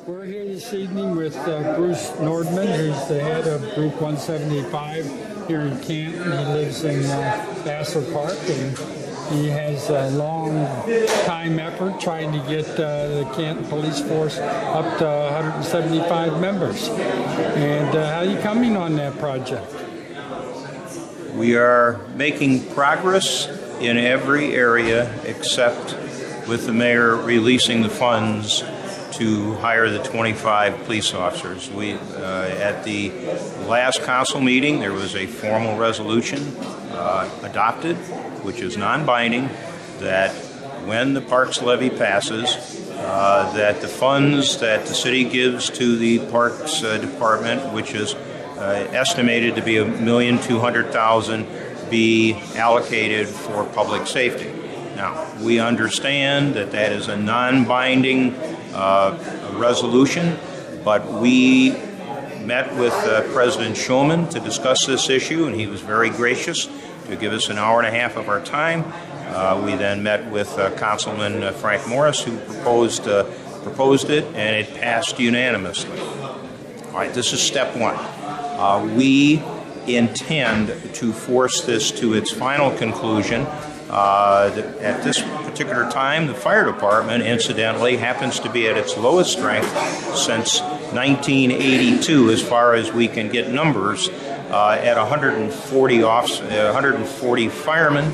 We're here this evening with Bruce Nordman, who's the head of Group 175 here in Canton. He lives in Vassar Park, and he has a long time effort trying to get the Canton Police Force up to 175 members. And how are you coming on that project? We are making progress in every area except with the mayor releasing the funds to hire the 25 police officers. At the last council meeting, there was a formal resolution adopted, which is non-binding, that when the parks levy passes, that the funds that the city gives to the parks department, which is estimated to be $1,200,000, be allocated for public safety. Now, we understand that that is a non-binding resolution, but we met with President Shulman to discuss this issue, and he was very gracious to give us an hour and a half of our time. We then met with Councilman Frank Morris, who proposed it, and it passed unanimously. All right, this is step one. We intend to force this to its final conclusion. At this particular time, the fire department, incidentally, happens to be at its lowest strength since 1982, as far as we can get numbers, at 140 firemen.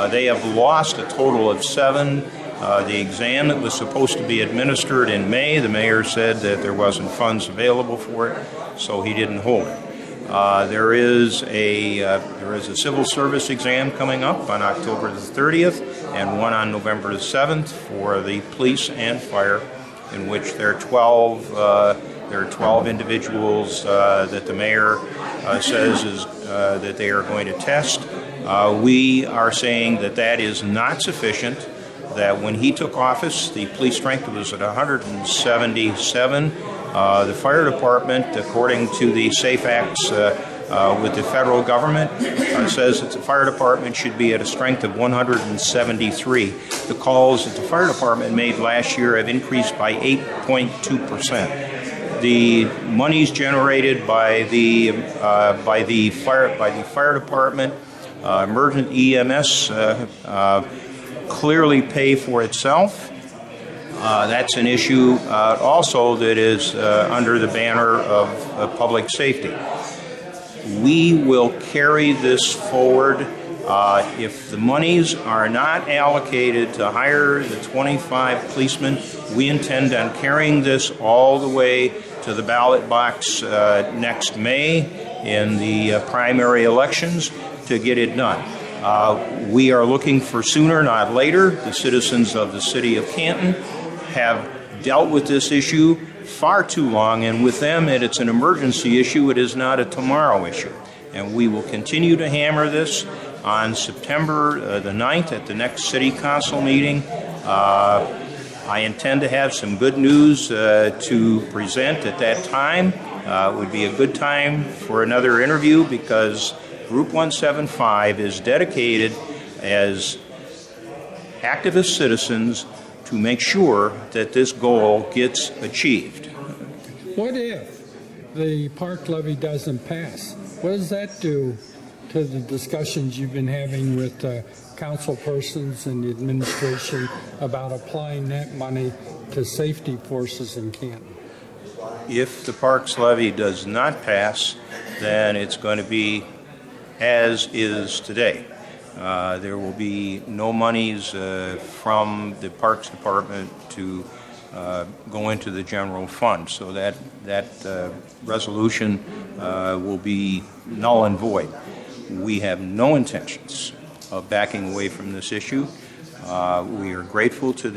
They have lost a total of 7. The exam that was supposed to be administered in May, the mayor said that there wasn't funds available for it, so he didn't hold it. There is a civil service exam coming up on October the 30th and one on November the 7th for the police and fire, in which there are 12 individuals that the mayor says that they are going to test. We are saying that that is not sufficient, that when he took office, the police strength was at 177. The fire department, according to the SAFE Acts with the federal government, says that the fire department should be at a strength of 173. The calls that the fire department made last year have increased by 8.2%. The monies generated by the fire department, emergent EMS, clearly pay for itself. That's an issue also that is under the banner of public safety. We will carry this forward. If the monies are not allocated to hire the 25 policemen, we intend on carrying this all the way to the ballot box next May in the primary elections to get it done. We are looking for sooner, not later. The citizens of the city of Canton have dealt with this issue far too long, and with them, it's an emergency issue. It is not a tomorrow issue. And we will continue to hammer this on September the 9th at the next city council meeting. I intend to have some good news to present at that time. It would be a good time for another interview because Group 175 is dedicated as activist citizens to make sure that this goal gets achieved. What if the park levy doesn't pass? What does that do to the discussions you've been having with council persons and the administration about applying that money to safety forces in Canton? If the parks levy does not pass, then it's going to be as is today. There will be no monies from the Parks Department to go into the general fund. So that resolution will be null and void. We have no intentions of backing away from this issue. We are grateful to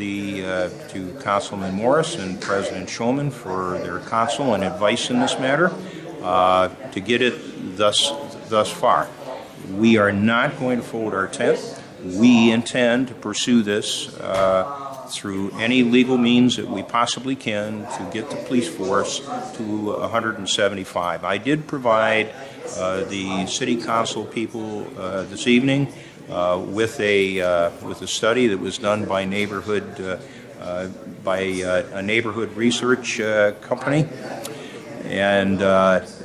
Councilman Morris and President Shulman for their counsel and advice in this matter to get it thus far. We are not going to fold our tent. We intend to pursue this through any legal means that we possibly can to get the police force to 175. I did provide the city council people this evening with a study that was done by neighborhood by a neighborhood research company, and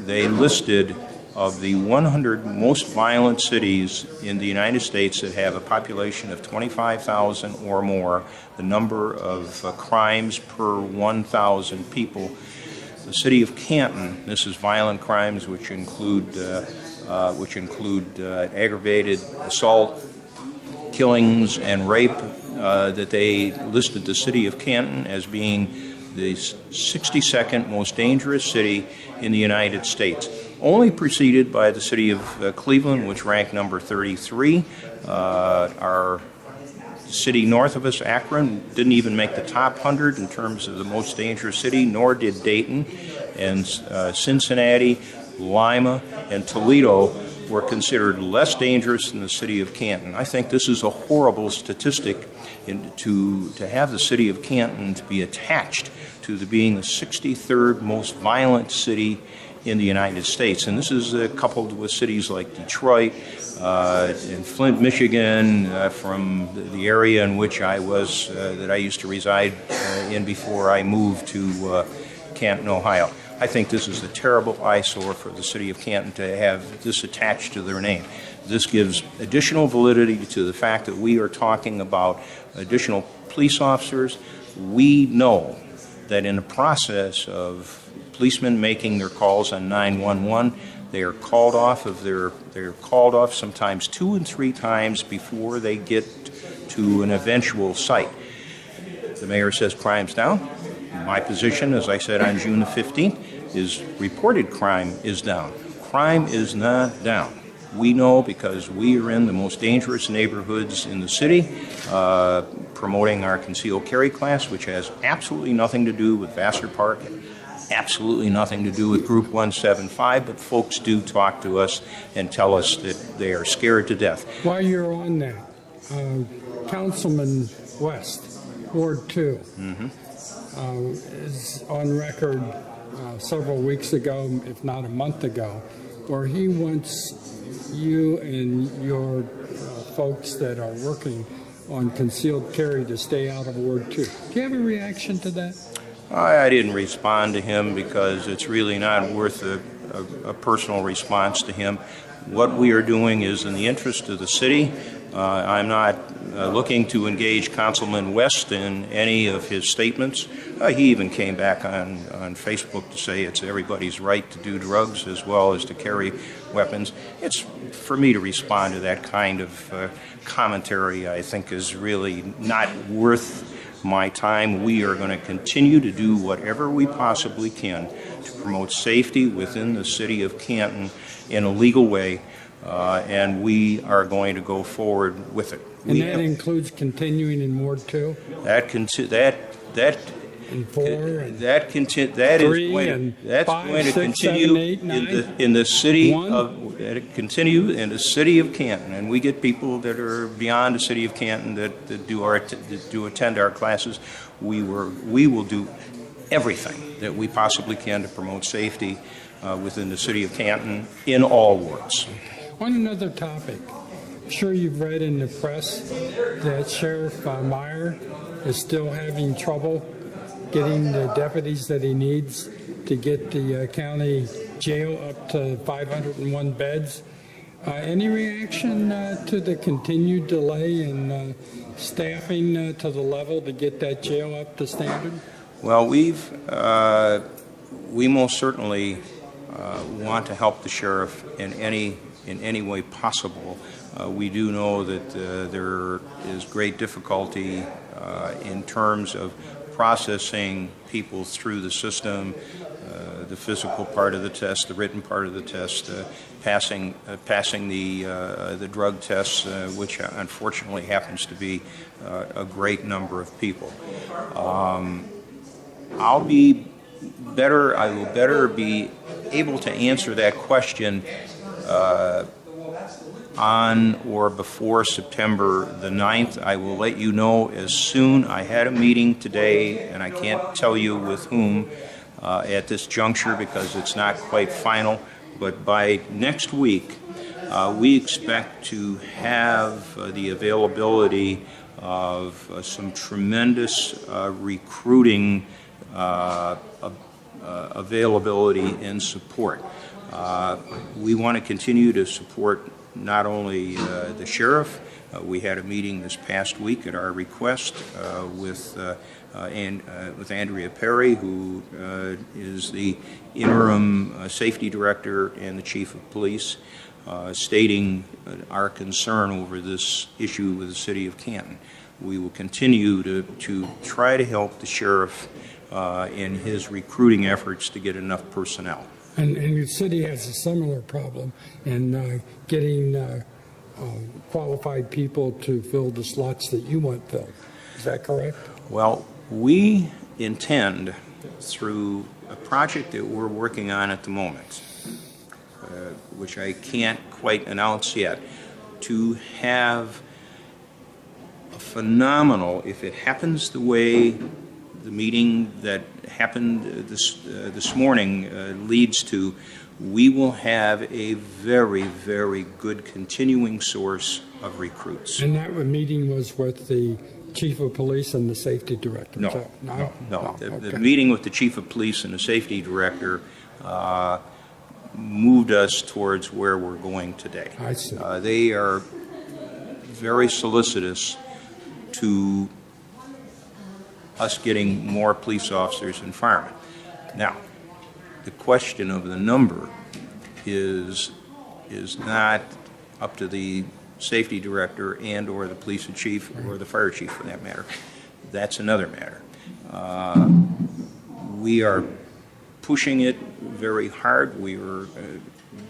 they listed of the 100 most violent cities in the United States that have a population of 25,000 or more, the number of crimes per 1,000 people. The city of Canton, this is violent crimes which include aggravated assault, killings, and rape, that they listed the city of Canton as being the 62nd most dangerous city in the United States, only preceded by the city of Cleveland, which ranked number 33. Our city north of us, Akron, didn't even make the top 100 in terms of the most dangerous city, nor did Dayton. And Cincinnati, Lima, and Toledo were considered less dangerous than the city of Canton. I think this is a horrible statistic to have the city of Canton to be attached to being the 63rd most violent city in the United States. And this is coupled with cities like Detroit and Flint, Michigan, from the area in which I was, that I used to reside in before I moved to Canton, Ohio. I think this is a terrible eyesore for the city of Canton to have this attached to their name. This gives additional validity to the fact that we are talking about additional police officers. We know that in the process of policemen making their calls on 911, they're called off sometimes 2 and 3 times before they get to an eventual site. The mayor says crime's down. My position, as I said on June the 15th, is reported crime is down. Crime is not down. We know because we are in the most dangerous neighborhoods in the city, promoting our concealed carry class, which has absolutely nothing to do with Vassar Park, absolutely nothing to do with Group 175, but folks do talk to us and tell us that they are scared to death. While you're on that, Councilman West, Ward 2, is on record several weeks ago, if not a month ago, where he wants you and your folks that are working on concealed carry to stay out of Ward 2. Do you have a reaction to that? I didn't respond to him because it's really not worth a personal response to him. What we are doing is in the interest of the city. I'm not looking to engage Councilman West in any of his statements. He even came back on Facebook to say it's everybody's right to do drugs as well as to carry weapons. It's for me to respond to that kind of commentary, I think, is really not worth my time. We are going to continue to do whatever we possibly can to promote safety within the city of Canton in a legal way, and we are going to go forward with it. And that includes continuing in Ward 2? That and 4 and that 3 is that's 5, going to 6, continue 7, 8, 9, in the city 1? of continue in the city of Canton, and we get people that are beyond the city of Canton that do attend our classes. We will do everything that we possibly can to promote safety within the city of Canton in all wards. On another topic, I'm sure you've read in the press that Sheriff Meyer is still having trouble getting the deputies that he needs to get the county jail up to 501 beds. Any reaction to the continued delay in staffing to the level to get that jail up to standard? Well, we most certainly want to help the sheriff in any way possible. We do know that there is great difficulty in terms of processing people through the system, the physical part of the test, the written part of the test, passing the drug tests, which unfortunately happens to be a great number of people. I will better be able to answer that question on or before September the 9th. I will let you know as soon. I had a meeting today, and I can't tell you with whom at this juncture because it's not quite final, but by next week we expect to have the availability of some tremendous recruiting availability and support. We want to continue to support not only the sheriff. We had a meeting this past week at our request with Andrea Perry, who is the interim safety director and the chief of police, stating our concern over this issue with the city of Canton. We will continue to try to help the sheriff in his recruiting efforts to get enough personnel. And your city has a similar problem in getting qualified people to fill the slots that you want filled. Is that correct? Well, we intend, through a project that we're working on at the moment, which I can't quite announce yet, to have a phenomenal, if it happens the way the meeting that happened this morning leads to, we will have a very, very good continuing source of recruits. And that meeting was with the chief of police and the safety director? No. Okay. The meeting with the chief of police and the safety director moved us towards where we're going today. I see. They are very solicitous to us getting more police officers and firemen. Now, the question of the number is not up to the safety director and or the police chief or the fire chief for that matter. That's another matter. We are pushing it very hard. We were,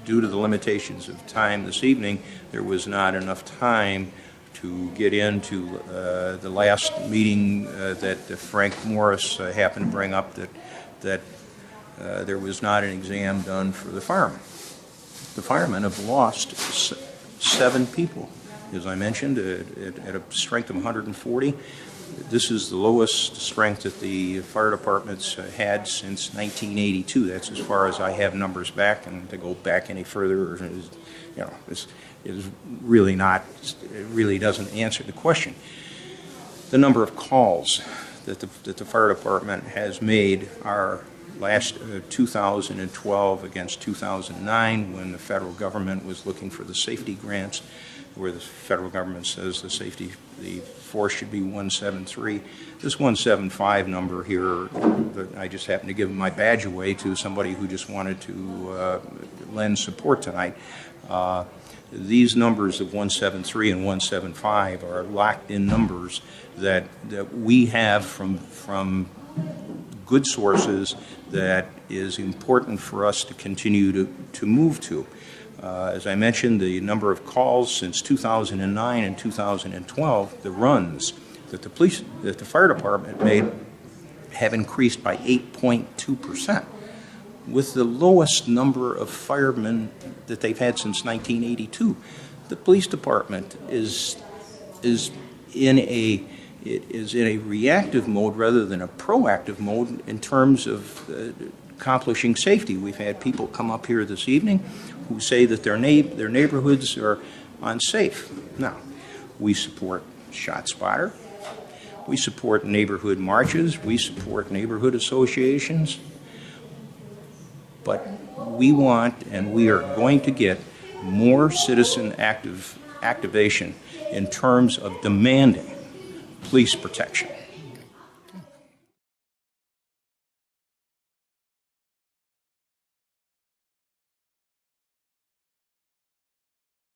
due to the limitations of time this evening, there was not enough time to get into the last meeting that Frank Morris happened to bring up, that there was not an exam done for the firemen. The firemen have lost 7 people, as I mentioned, at a strength of 140. This is the lowest strength that the fire departments had since 1982. That's as far as I have numbers back, and to go back any further, this is really not, it really doesn't answer the question. The number of calls that the fire department has made are last 2012 against 2009, when the federal government was looking for the safety grants, where the federal government says the force should be 173. This 175 number here, I just happened to give my badge away to somebody who just wanted to lend support tonight. These numbers of 173 and 175 are locked in numbers that we have from good sources that is important for us to continue to move to. As I mentioned, the number of calls since 2009 and 2012, the runs that the fire department made have increased by 8.2%, with the lowest number of firemen that they've had since 1982. The police department is in a reactive mode rather than a proactive mode in terms of accomplishing safety. We've had people come up here this evening who say that their neighborhoods are unsafe. Now, we support ShotSpotter. We support neighborhood marches. We support neighborhood associations. But we want, and we are going to get, more citizen activation in terms of demanding police protection.